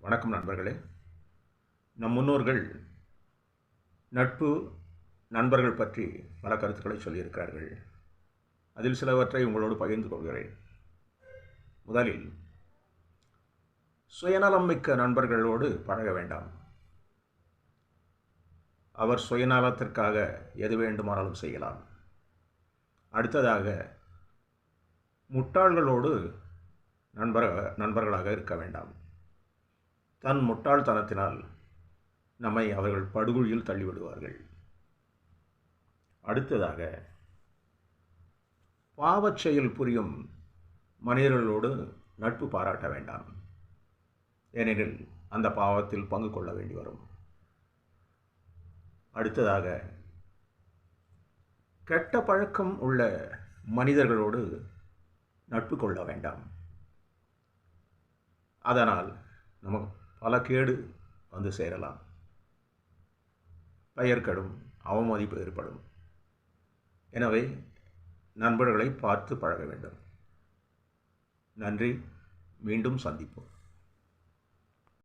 வணக்கம் நண்பர்களே. நம் முன்னோர்கள் நட்பு, நண்பர்கள் பற்றி பல கருத்துக்களை சொல்லியிருக்கிறார்கள். அதில் சிலவற்றை உங்களோடு பகிர்ந்து கொள்கிறேன். முதலில், சுயநலம் மிக்க நண்பர்களோடு பழக வேண்டாம். அவர் சுயநலத்திற்காக எது வேண்டுமானாலும் செய்யலாம். அடுத்ததாக, முட்டாள்களோடு நண்பர்களாக இருக்க வேண்டாம். தன் முட்டாள்தனத்தினால் நம்மை அவர்கள் படுகுழியில் தள்ளிவிடுவார்கள். அடுத்ததாக, பாவச் செயல் புரியும் மனிதர்களோடு நட்பு பாராட்ட வேண்டாம். ஏனெனில் அந்த பாவத்தில் பங்கு கொள்ள வேண்டி வரும். அடுத்ததாக, கெட்ட பழக்கம் உள்ள மனிதர்களோடு நட்பு கொள்ள வேண்டாம். அதனால் நமக்கு பல கேடு வந்து சேரலாம். பெயர் கெடும், அவமதிப்பு ஏற்படும். எனவே நண்பர்களை பார்த்து பழக வேண்டும். நன்றி. மீண்டும் சந்திப்போம்.